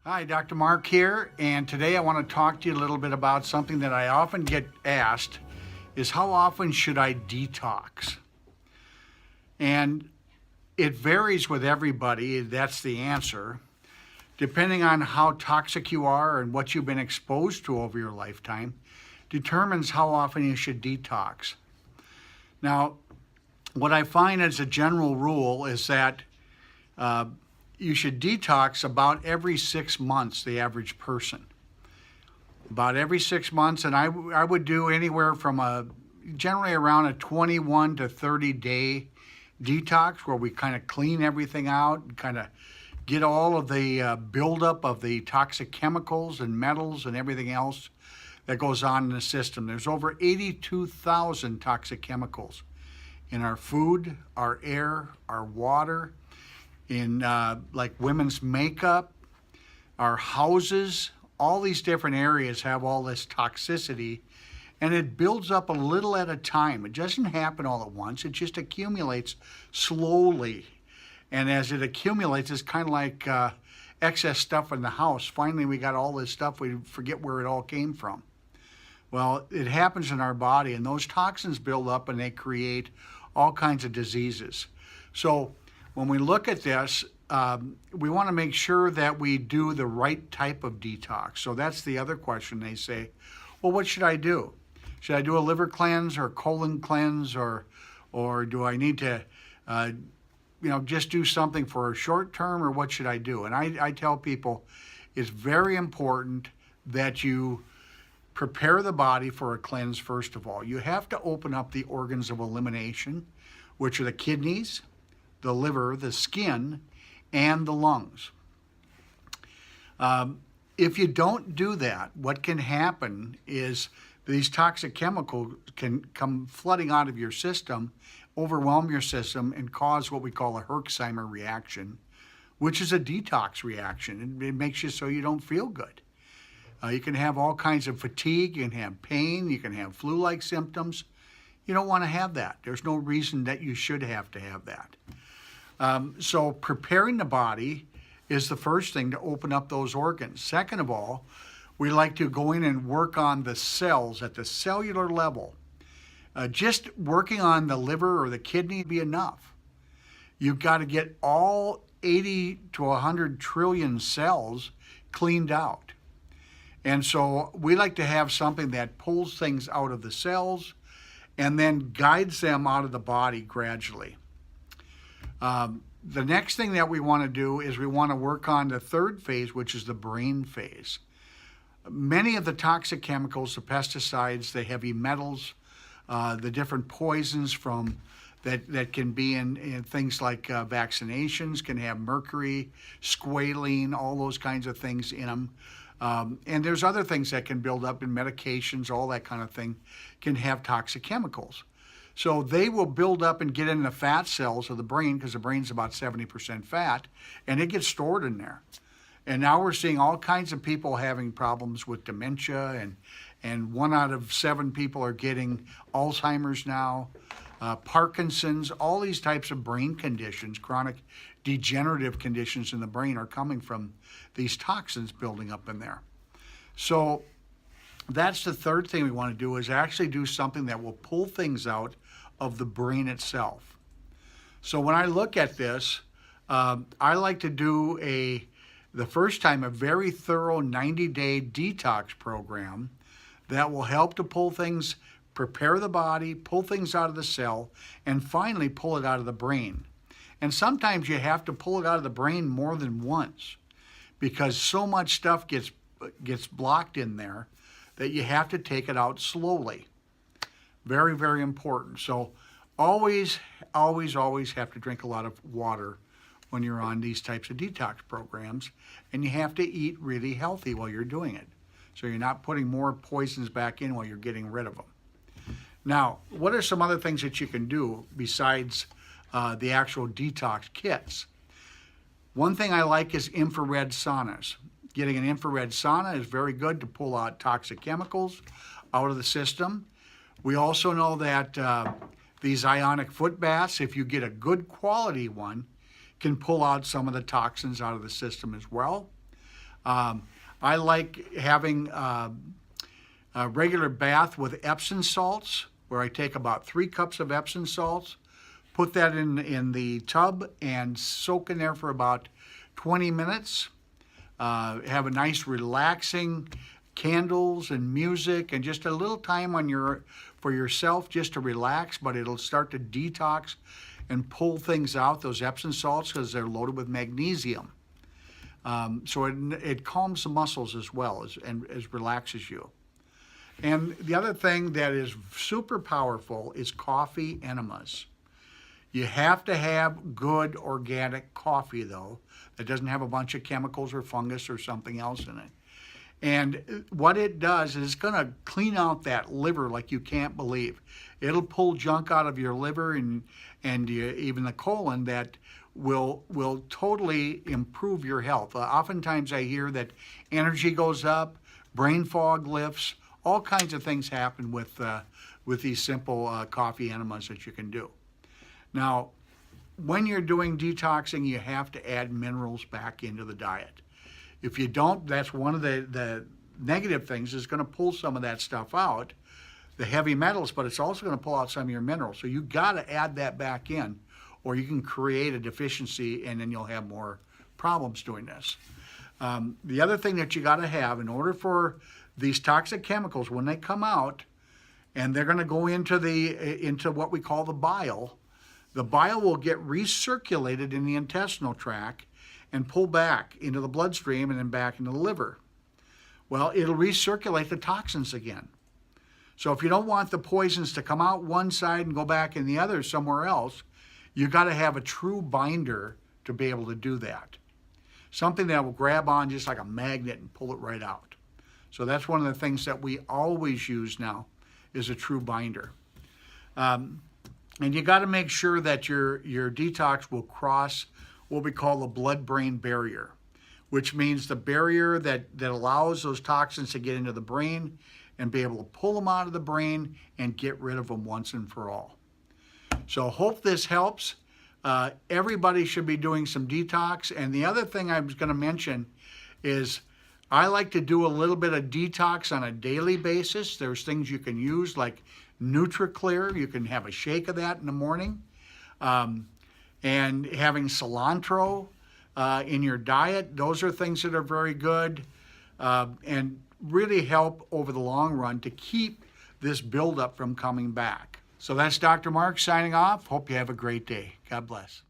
Hi, Dr. Mark here, and today I want to talk to you a little bit about something that I often get asked is how often should I detox? And it varies with everybody, that's the answer, depending on how toxic you are and what you've been exposed to over your lifetime determines how often you should detox. Now, what I find as a general rule is that you should detox about every 6 months, the average person. About every 6 months, and I would do anywhere from generally around a 21 to 30 day detox where we kind of clean everything out and kind of get all of the buildup of the toxic chemicals and metals and everything else that goes on in the system. There's over 82,000 toxic chemicals in our food, our air, our water, in like women's makeup, our houses. All these different areas have all this toxicity, and it builds up a little at a time. It doesn't happen all at once. It just accumulates slowly. And as it accumulates, it's kind of like excess stuff in the house. Finally, we got all this stuff, we forget where it all came from. Well, it happens in our body, and those toxins build up and they create all kinds of diseases. So when we look at this, we want to make sure that we do the right type of detox. So that's the other question. They say, well, what should I do? Should I do a liver cleanse or colon cleanse, or do I need to just do something for a short term, or what should I do? And I tell people it's very important that you prepare the body for a cleanse first of all. You have to open up the organs of elimination, which are the kidneys, the liver, the skin, and the lungs. If you don't do that, what can happen is these toxic chemicals can come flooding out of your system, overwhelm your system, and cause what we call a Herxheimer reaction, which is a detox reaction. It makes you so you don't feel good. You can have all kinds of fatigue, you can have pain, you can have flu-like symptoms. You don't want to have that. There's no reason that you should have to have that. So preparing the body is the first thing to open up those organs. Second of all, we like to go in and work on the cells at the cellular level. Just working on the liver or the kidney would be enough. You've got to get all 80 to 100 trillion cells cleaned out. And so we like to have something that pulls things out of the cells and then guides them out of the body gradually. The next thing that we want to do is we want to work on the third phase, which is the brain phase. Many of the toxic chemicals, the pesticides, the heavy metals, the different poisons from that can be in things like vaccinations, can have mercury, squalene, all those kinds of things in them. And there's other things that can build up in medications, all that kind of thing, can have toxic chemicals. So they will build up and get in the fat cells of the brain, because the brain's about 70% fat, and it gets stored in there. And now we're seeing all kinds of people having problems with dementia, and 1 out of 7 people are getting Alzheimer's now, Parkinson's, all these types of brain conditions, chronic degenerative conditions in the brain are coming from these toxins building up in there. So that's the third thing we want to do, is actually do something that will pull things out of the brain itself. So when I look at this, I like to do the first time a very thorough 90-day detox program that will help to pull things, prepare the body, pull things out of the cell, and finally pull it out of the brain. And sometimes you have to pull it out of the brain more than once, because so much stuff gets blocked in there that you have to take it out slowly. Very, very important. So always, always, always have to drink a lot of water when you're on these types of detox programs, and you have to eat really healthy while you're doing it, so you're not putting more poisons back in while you're getting rid of them. Now, what are some other things that you can do besides the actual detox kits? One thing I like is infrared saunas. Getting an infrared sauna is very good to pull out toxic chemicals out of the system. We also know that these ionic foot baths, if you get a good quality one, can pull out some of the toxins out of the system as well. I like having a regular bath with Epsom salts, where I take about 3 cups of Epsom salts, put that in the tub and soak in there for about 20 minutes. Have a nice relaxing candles and music and just a little time for yourself just to relax, but it'll start to detox and pull things out, those Epsom salts, because they're loaded with magnesium. So it calms the muscles as well and relaxes you. And the other thing that is super powerful is coffee enemas. You have to have good organic coffee, though, that doesn't have a bunch of chemicals or fungus or something else in it. And what it does is it's going to clean out that liver like you can't believe. It'll pull junk out of your liver and even the colon that will totally improve your health. Oftentimes I hear that energy goes up, brain fog lifts, all kinds of things happen with these simple coffee enemas that you can do. Now, when you're doing detoxing, you have to add minerals back into the diet. If you don't, that's one of the negative things, is going to pull some of that stuff out, the heavy metals, but it's also going to pull out some of your minerals. So you got to add that back in, or you can create a deficiency and then you'll have more problems doing this. The other thing that you got to have in order for these toxic chemicals, when they come out and they're going to go into what we call the bile will get recirculated in the intestinal tract and pull back into the bloodstream and then back into the liver. Well, it'll recirculate the toxins again. So if you don't want the poisons to come out one side and go back in the other somewhere else, you got to have a true binder to be able to do that. Something that will grab on just like a magnet and pull it right out. So that's one of the things that we always use now, is a true binder. And you got to make sure that your detox will cross what we call the blood-brain barrier, which means the barrier that allows those toxins to get into the brain and be able to pull them out of the brain and get rid of them once and for all. So hope this helps. Everybody should be doing some detox. And the other thing I was going to mention is I like to do a little bit of detox on a daily basis. There's things you can use like NutriClear. You can have a shake of that in the morning. And having cilantro in your diet, those are things that are very good and really help over the long run to keep this buildup from coming back. So that's Dr. Mark signing off. Hope you have a great day. God bless.